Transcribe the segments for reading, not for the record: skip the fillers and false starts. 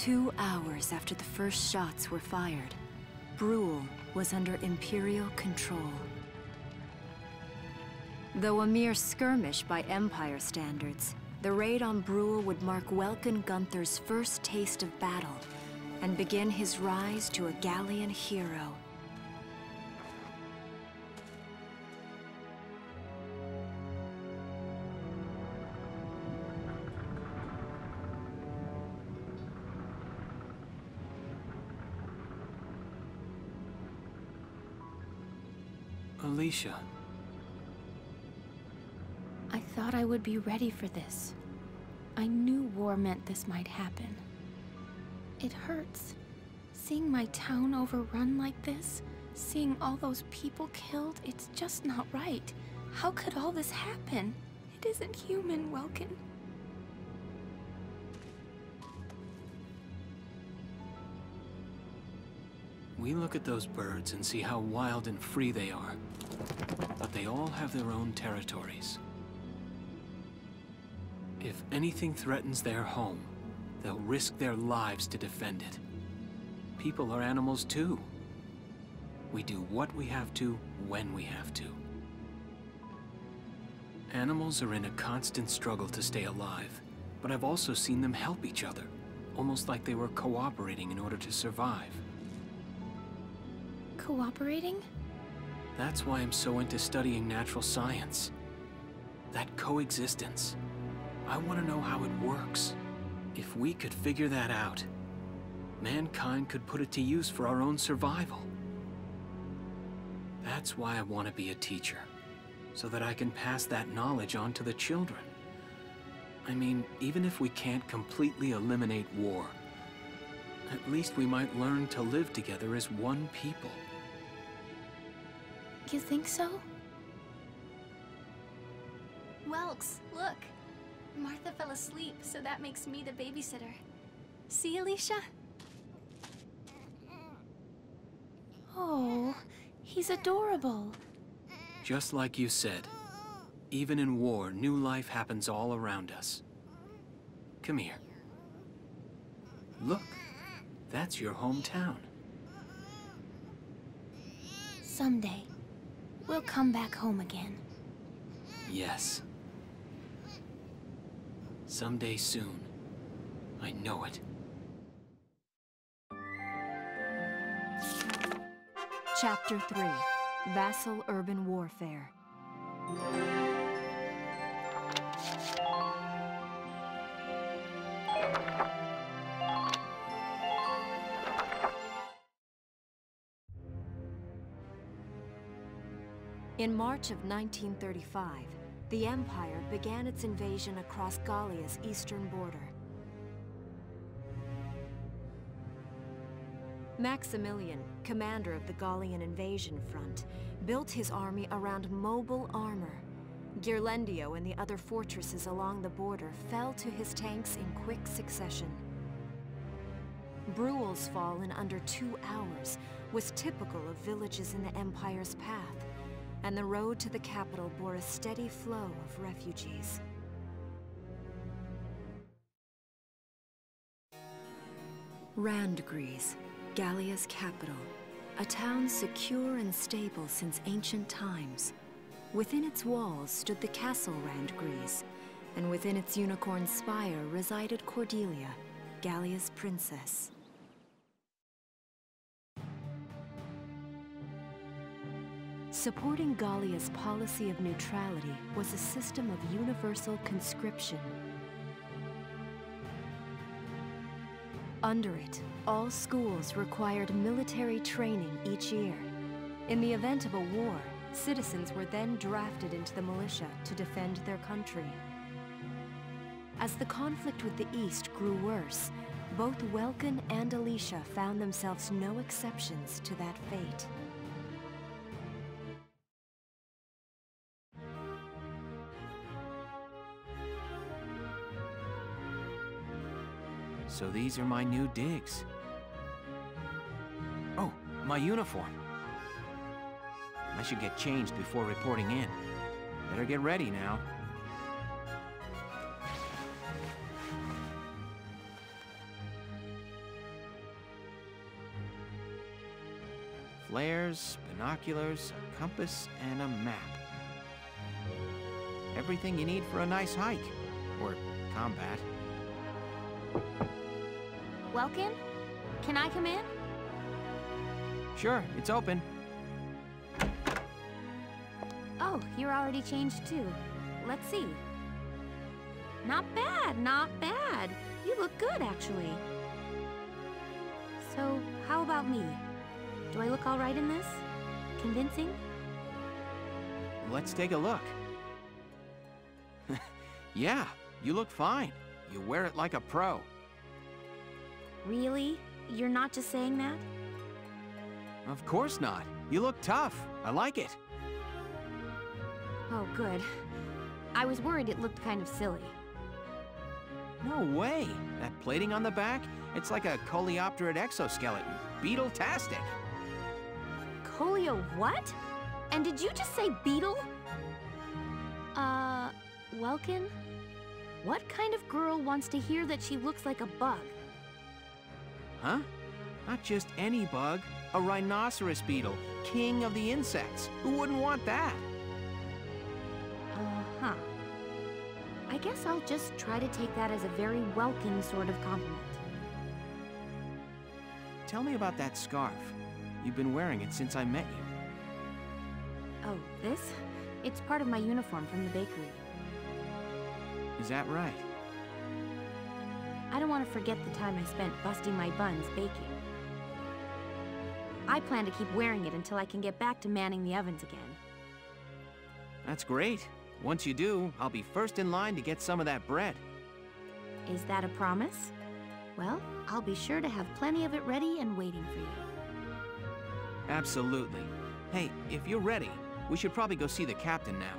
2 hours after the first shots were fired, Bruhl was under Imperial control. Though a mere skirmish by Empire standards, the raid on Bruhl would mark Welkin Gunther's first taste of battle and begin his rise to a Gallian hero. Alicia. I thought I would be ready for this. I knew war meant this might happen. It hurts. Seeing my town overrun like this, seeing all those people killed, it's just not right. How could all this happen? It isn't human, Welkin. We look at those birds and see how wild and free they are. But they all have their own territories. If anything threatens their home, they'll risk their lives to defend it. People are animals too. We do what we have to, when we have to. Animals are in a constant struggle to stay alive, but I've also seen them help each other, almost like they were cooperating in order to survive. Cooperating? That's why I'm so into studying natural science. That coexistence. I want to know how it works. If we could figure that out, mankind could put it to use for our own survival. That's why I want to be a teacher, so that I can pass that knowledge on to the children. I mean, even if we can't completely eliminate war, at least we might learn to live together as one people. You think so? Welks, look. Martha fell asleep, so that makes me the babysitter. See, Alicia? Oh, he's adorable. Just like you said, even in war, new life happens all around us. Come here. Look, that's your hometown. Someday, we'll come back home again. Yes. Someday soon. I know it. Chapter 3. Vassal Urban Warfare. In March of 1935, the Empire began its invasion across Gallia's eastern border. Maximilian, commander of the Gallian invasion front, built his army around mobile armor. Ghirlandaio and the other fortresses along the border fell to his tanks in quick succession. Bruhl's fall in under 2 hours was typical of villages in the Empire's path, and the road to the capital bore a steady flow of refugees. Randgries, Gallia's capital, a town secure and stable since ancient times. Within its walls stood the castle Randgries, and within its unicorn spire resided Cordelia, Gallia's princess. Supporting Gallia's policy of neutrality was a system of universal conscription. Under it, all schools required military training each year. In the event of a war, citizens were then drafted into the militia to defend their country. As the conflict with the East grew worse, both Welkin and Alicia found themselves no exceptions to that fate. So these are my new digs. Oh, my uniform. I should get changed before reporting in. Better get ready now. flares, binoculars, a compass, and a map. Everything you need for a nice hike. Or combat. Welkin? Can I come in? Sure, it's open. Oh, you're already changed too. Let's see. Not bad, not bad. You look good, actually. So, how about me? Do I look all right in this? Convincing? Let's take a look. Yeah, you look fine. You wear it like a pro. Really? You're not just saying that? Of course not. You look tough. I like it. Oh, good. I was worried it looked kind of silly. No way. That plating on the back, it's like a coleopterate exoskeleton. Beetle-tastic. Coleo what? And did you just say beetle? Welkin? What kind of girl wants to hear that she looks like a bug? Huh? Not just any bug. A rhinoceros beetle, king of the insects. Who wouldn't want that? Uh-huh. I guess I'll just try to take that as a very Welkin sort of compliment. Tell me about that scarf. You've been wearing it since I met you. Oh, this? It's part of my uniform from the bakery. Is that right? I don't want to forget the time I spent busting my buns baking. I plan to keep wearing it until I can get back to manning the ovens again. That's great. Once you do, I'll be first in line to get some of that bread. Is that a promise? Well, I'll be sure to have plenty of it ready and waiting for you. Absolutely. Hey, if you're ready, we should probably go see the captain now.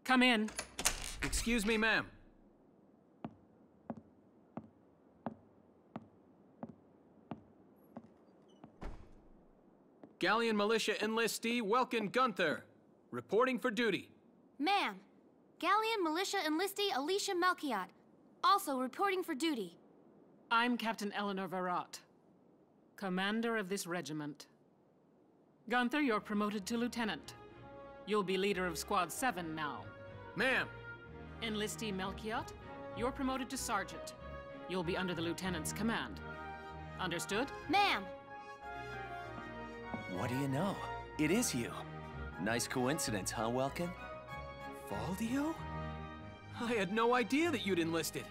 Come in. Excuse me, ma'am. Galleon Militia Enlistee Welkin Gunther, reporting for duty. Ma'am, Galleon Militia Enlistee Alicia Melchiot, also reporting for duty. I'm Captain Eleanor Varrot, commander of this regiment. Gunther, you're promoted to lieutenant. You'll be leader of Squad 7 now. Ma'am! Enlistee Melchiot, you're promoted to sergeant. You'll be under the lieutenant's command. Understood? Ma'am! What do you know? It is you. Nice coincidence, huh, Welkin? Valdio? I had no idea that you'd enlisted.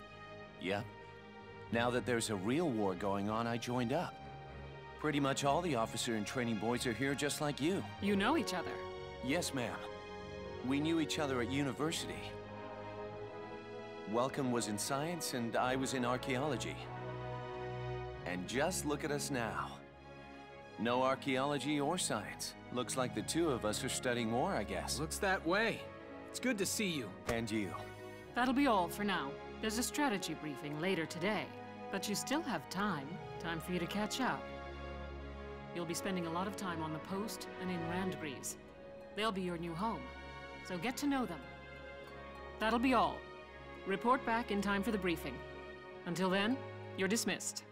Yep. Now that there's a real war going on, I joined up. Pretty much all the officer and training boys are here just like you. You know each other? Yes, ma'am. We knew each other at university. Welkin was in science and I was in archaeology. And just look at us now. No archaeology or science. Looks like the two of us are studying war, I guess. Looks that way. It's good to see you. And you. That'll be all for now. There's a strategy briefing later today. But you still have time. Time for you to catch up. You'll be spending a lot of time on the post and in Randbreeze. They'll be your new home. So get to know them. That'll be all. Report back in time for the briefing. Until then, you're dismissed.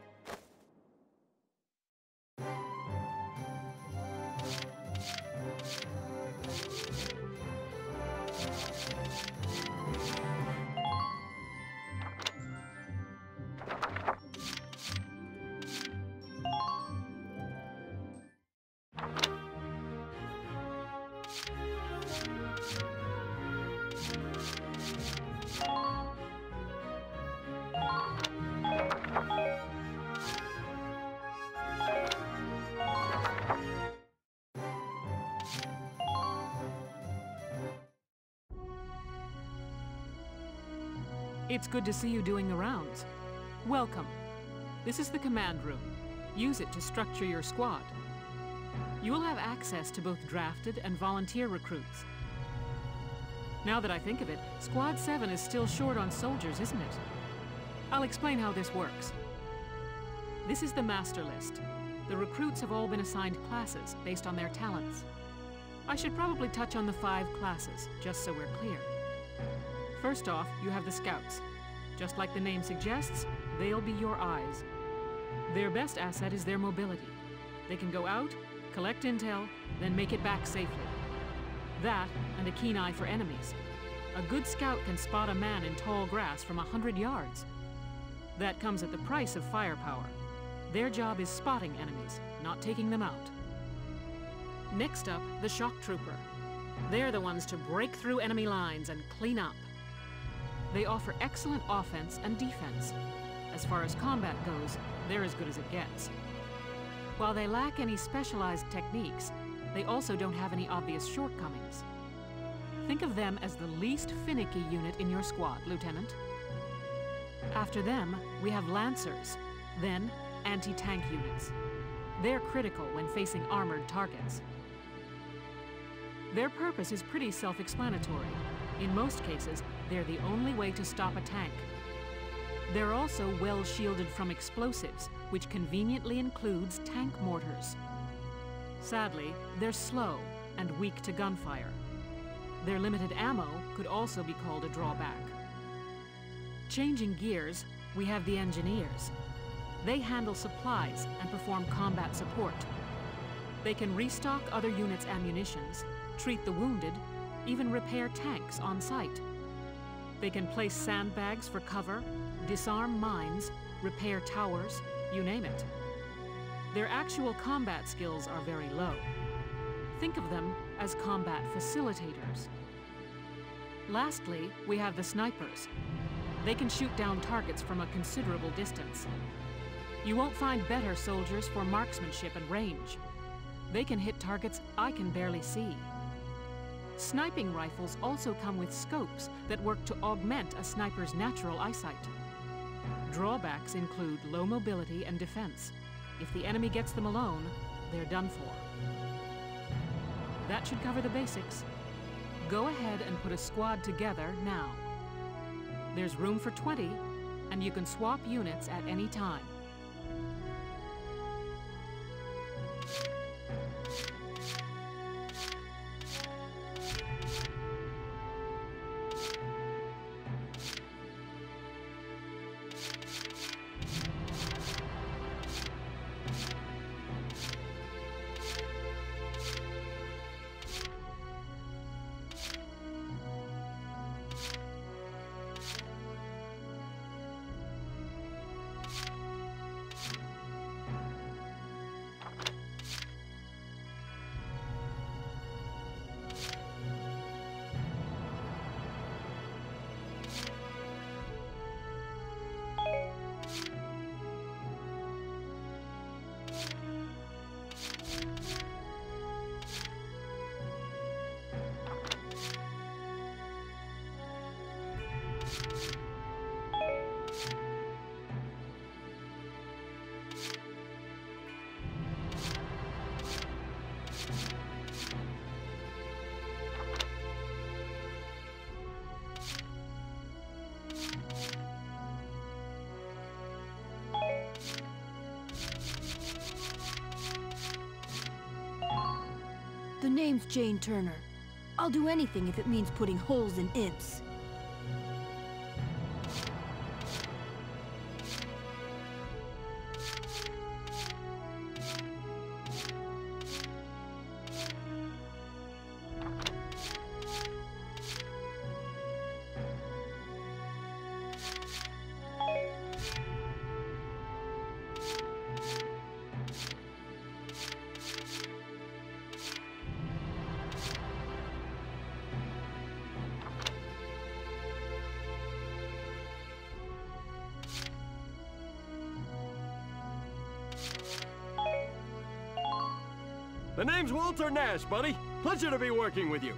It's good to see you doing the rounds. Welcome. This is the command room. Use it to structure your squad. You will have access to both drafted and volunteer recruits. Now that I think of it, Squad 7 is still short on soldiers, isn't it? I'll explain how this works. This is the master list. the recruits have all been assigned classes based on their talents. I should probably touch on the 5 classes, just so we're clear. First off, you have the Scouts. Just like the name suggests, they'll be your eyes. Their best asset is their mobility. They can go out, collect intel, then make it back safely. That, and a keen eye for enemies. A good scout can spot a man in tall grass from 100 yards. That comes at the price of firepower. Their job is spotting enemies, not taking them out. Next up, the Shock Trooper. They're the ones to break through enemy lines and clean up. They offer excellent offense and defense. As far as combat goes, they're as good as it gets. While they lack any specialized techniques, they also don't have any obvious shortcomings. Think of them as the least finicky unit in your squad, Lieutenant. After them, we have Lancers, then anti-tank units. They're critical when facing armored targets. Their purpose is pretty self-explanatory. In most cases, they're the only way to stop a tank. They're also well shielded from explosives, which conveniently includes tank mortars. Sadly, they're slow and weak to gunfire. Their limited ammo could also be called a drawback. Changing gears, we have the Engineers. They handle supplies and perform combat support. They can restock other units' ammunitions, treat the wounded, even repair tanks on site. They can place sandbags for cover, disarm mines, repair towers, you name it. Their actual combat skills are very low. Think of them as combat facilitators. Lastly, we have the Snipers. They can shoot down targets from a considerable distance. You won't find better soldiers for marksmanship and range. They can hit targets I can barely see. Sniping rifles also come with scopes that work to augment a sniper's natural eyesight. Drawbacks include low mobility and defense. If the enemy gets them alone, they're done for. That should cover the basics. Go ahead and put a squad together now. There's room for 20, and you can swap units at any time. The name's Jane Turner. I'll do anything if it means putting holes in imps. The name's Walter Nash, buddy. Pleasure to be working with you.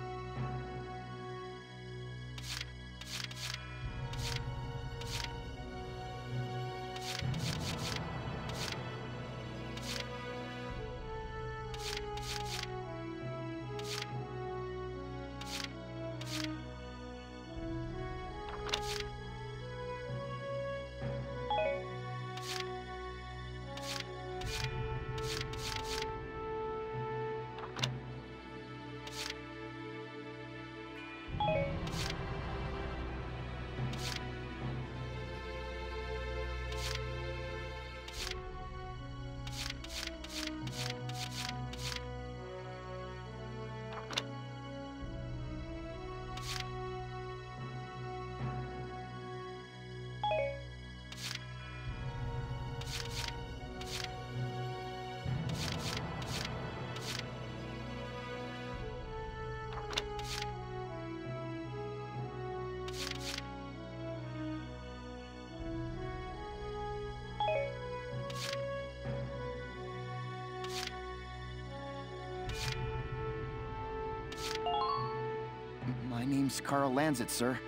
My name's Carl Lanzit, sir.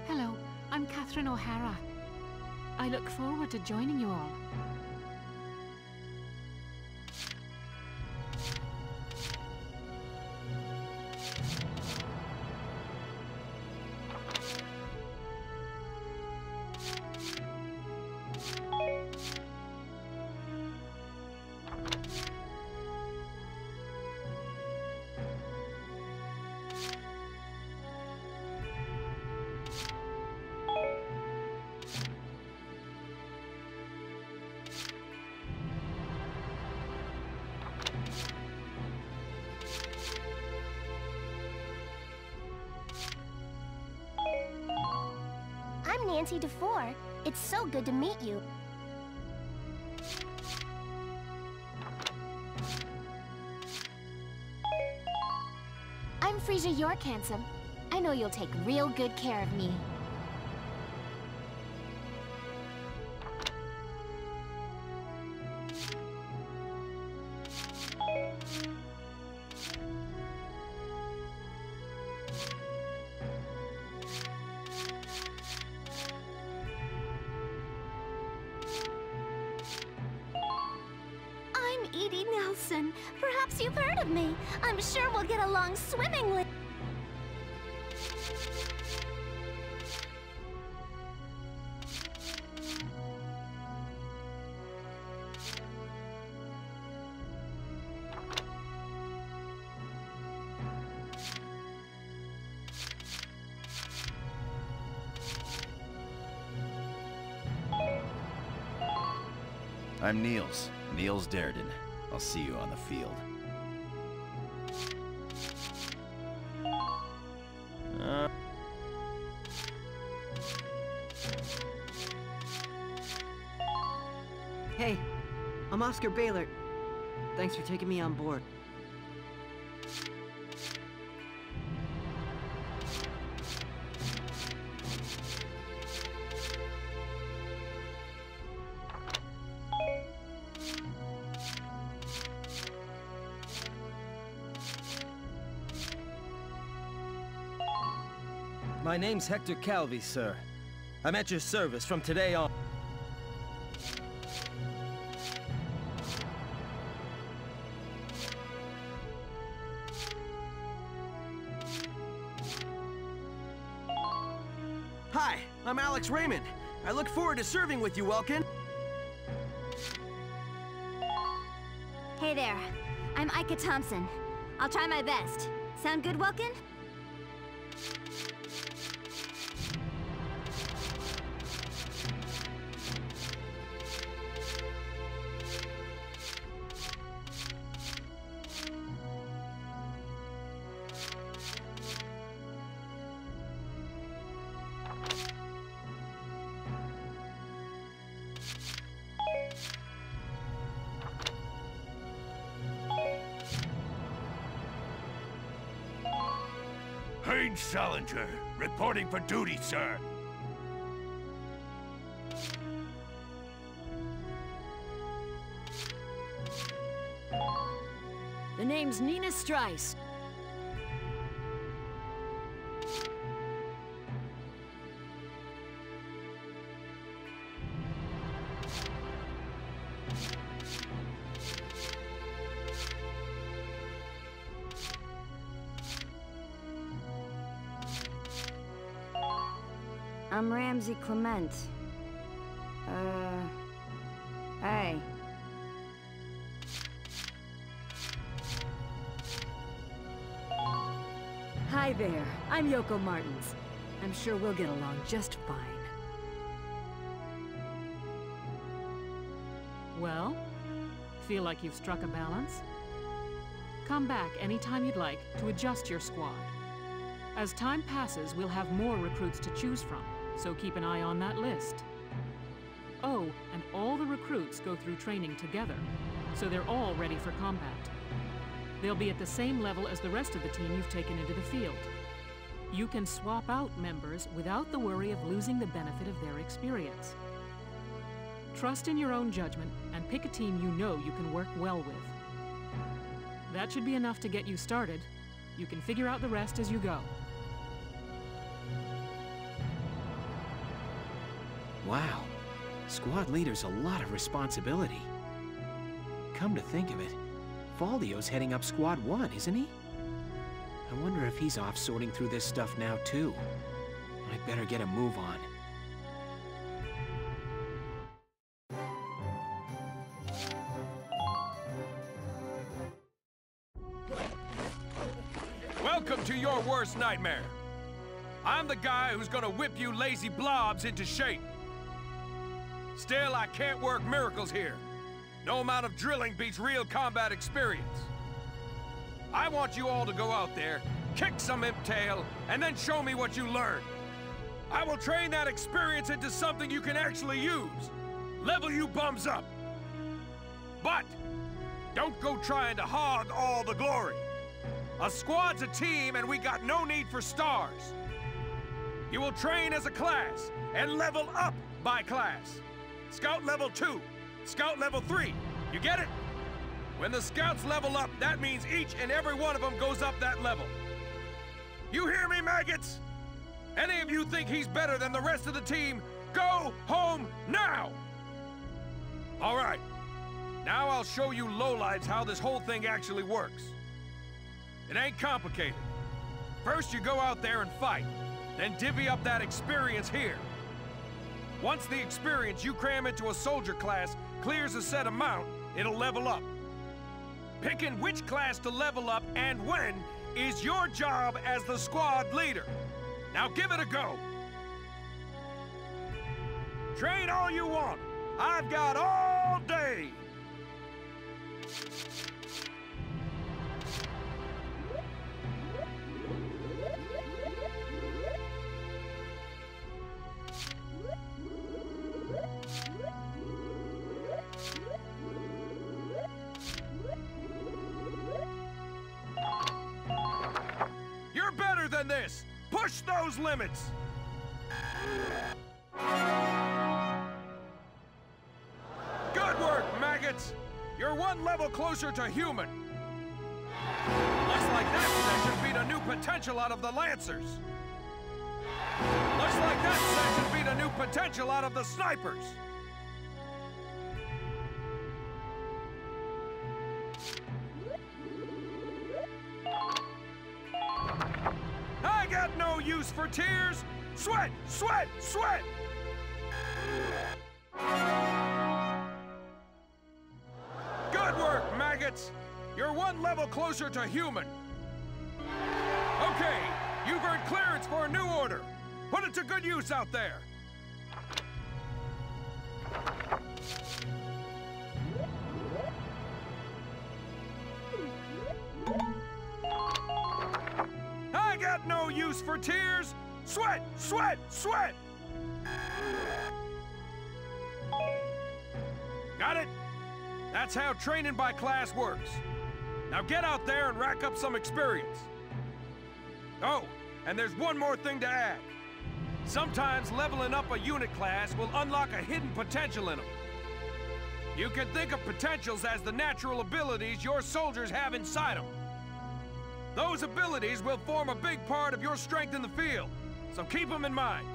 Hello, I'm Catherine O'Hara. I look forward to joining you all. I'm Nancy DeFore. It's so good to meet you. I'm Frisia York Handsome. I know you'll take real good care of me. Edie Nelson. Perhaps you've heard of me. I'm sure we'll get along swimmingly. I'm Niels Darden. I'll see you on the field. Hey, I'm Oscar Baylor. Thanks for taking me on board. My name's Hector Calvi, sir. I'm at your service from today on. Hi, I'm Alex Raymond. I look forward to serving with you, Welkin. Hey there, I'm Ika Thompson. I'll try my best. Sound good, Welkin? Salinger, reporting for duty, sir. The name's Nina Strice. I'm Ramsey Clement. Hey. Hi there, I'm Yoko Martins. I'm sure we'll get along just fine. Well, feel like you've struck a balance? Come back anytime you'd like to adjust your squad. As time passes, we'll have more recruits to choose from, so keep an eye on that list. Oh, and all the recruits go through training together, so they're all ready for combat. They'll be at the same level as the rest of the team you've taken into the field. You can swap out members without the worry of losing the benefit of their experience. Trust in your own judgment and pick a team you know you can work well with. That should be enough to get you started. You can figure out the rest as you go. Wow. Squad leader's a lot of responsibility. Come to think of it, Faldio's heading up Squad 1, isn't he? I wonder if he's off sorting through this stuff now, too. I'd better get a move on. Welcome to your worst nightmare. I'm the guy who's gonna whip you lazy blobs into shape. Still, I can't work miracles here. No amount of drilling beats real combat experience. I want you all to go out there, kick some imp tail, and then show me what you learned. I will train that experience into something you can actually use. Level you bums up. But don't go trying to hog all the glory. A squad's a team, and we got no need for stars. You will train as a class and level up by class. Scout level 2, Scout level 3. You get it? When the scouts level up, that means each and every one of them goes up that level. You hear me, maggots? Any of you think he's better than the rest of the team, go home now! All right, now I'll show you lowlights how this whole thing actually works. It ain't complicated. First you go out there and fight, then divvy up that experience here. Once the experience you cram into a soldier class clears a set amount, it'll level up. Picking which class to level up and when is your job as the squad leader. Now give it a go. Train all you want. I've got all day. Than this. Push those limits. Good work, maggots. You're one level closer to human. Looks like that section beat a new potential out of the Lancers. Looks like that section beat a new potential out of the snipers. I got no use for tears. Sweat, sweat, sweat. Good work, maggots. You're one level closer to human. Okay, you've earned clearance for a new order. Put it to good use out there. I got no use for tears. Sweat, sweat, sweat. Got it? That's how training by class works. Now get out there and rack up some experience. Oh, and there's one more thing to add. Sometimes leveling up a unit class will unlock a hidden potential in them. You can think of potentials as the natural abilities your soldiers have inside them. Those abilities will form a big part of your strength in the field, so keep them in mind.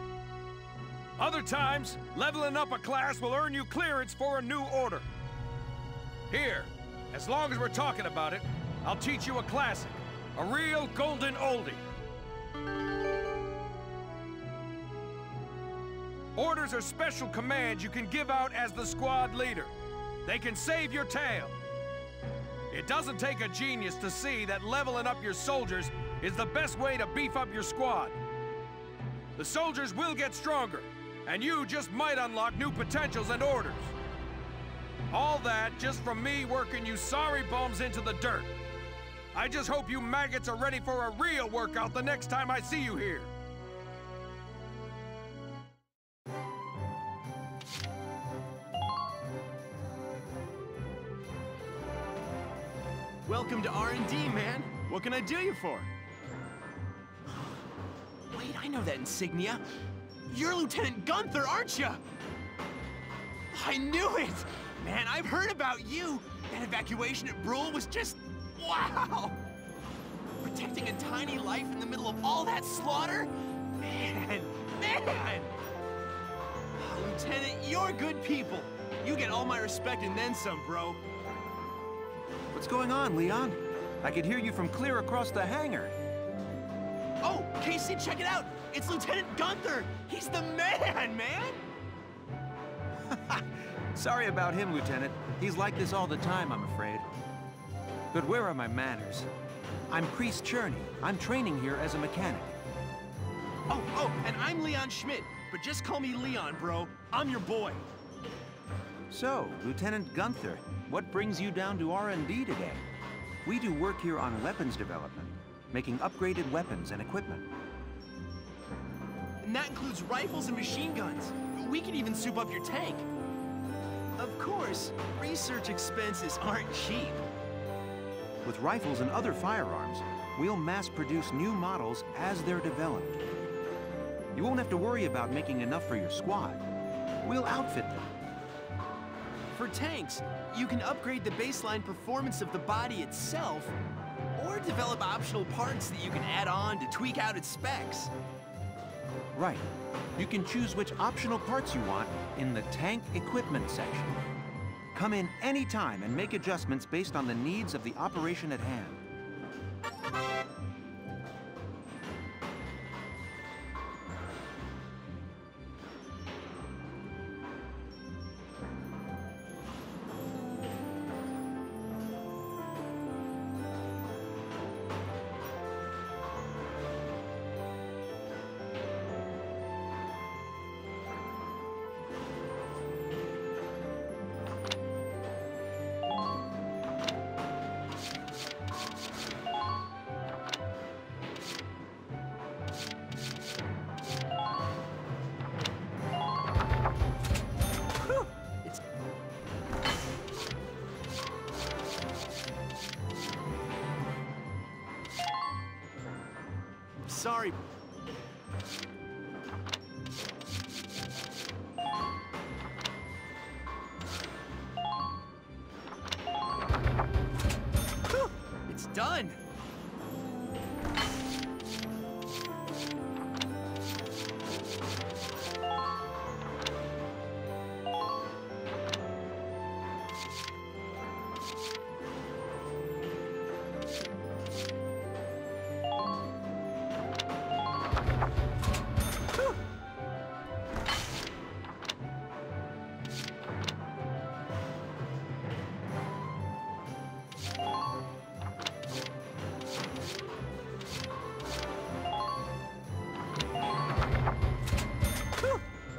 Other times, leveling up a class will earn you clearance for a new order. Here, as long as we're talking about it, I'll teach you a classic, a real golden oldie. Orders are special commands you can give out as the squad leader. They can save your tail. It doesn't take a genius to see that leveling up your soldiers is the best way to beef up your squad. The soldiers will get stronger, and you just might unlock new potentials and orders. All that just from me working you sorry bums into the dirt. I just hope you maggots are ready for a real workout the next time I see you here. Welcome to R&D, man. What can I do you for? Wait, I know that insignia. You're Lieutenant Gunther, aren't you? I knew it! Man, I've heard about you! That evacuation at Bruhl was just... wow! Protecting a tiny life in the middle of all that slaughter? Man! Oh, Lieutenant, you're good people. You get all my respect and then some, bro. What's going on, Leon? I could hear you from clear across the hangar. Oh, Casey, check it out! It's Lieutenant Gunther! He's the man! Sorry about him, Lieutenant. He's like this all the time, I'm afraid. But where are my manners? I'm Priest Cherney. I'm training here as a mechanic. Oh, and I'm Leon Schmidt. But just call me Leon, bro. I'm your boy. So, Lieutenant Gunther, what brings you down to R&D today? We do work here on weapons development, making upgraded weapons and equipment. And that includes rifles and machine guns. We can even soup up your tank. Of course, research expenses aren't cheap. With rifles and other firearms, we'll mass-produce new models as they're developed. You won't have to worry about making enough for your squad. We'll outfit them. For tanks, you can upgrade the baseline performance of the body itself, or develop optional parts that you can add on to tweak out its specs. Right. You can choose which optional parts you want in the tank equipment section. Come in anytime and make adjustments based on the needs of the operation at hand. Sorry. Whew, it's done.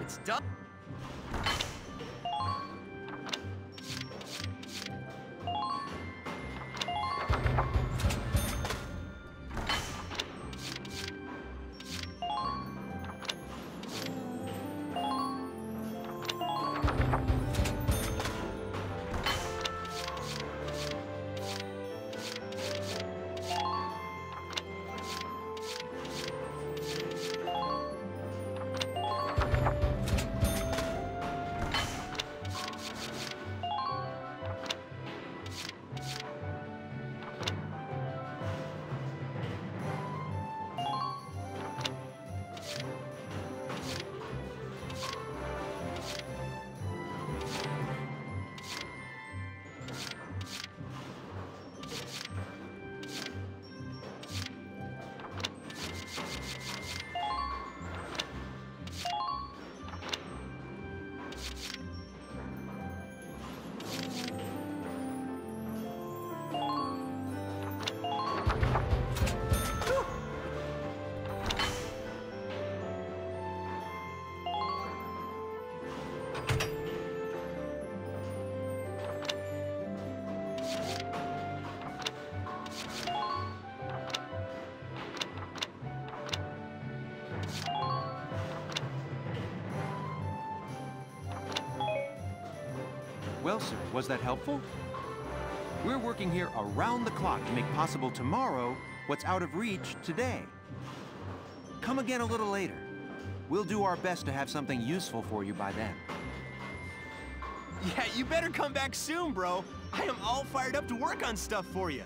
It's done. Well, sir, was that helpful? We're working here around the clock to make possible tomorrow what's out of reach today. Come again a little later. We'll do our best to have something useful for you by then. Yeah, you better come back soon, bro. I am all fired up to work on stuff for you.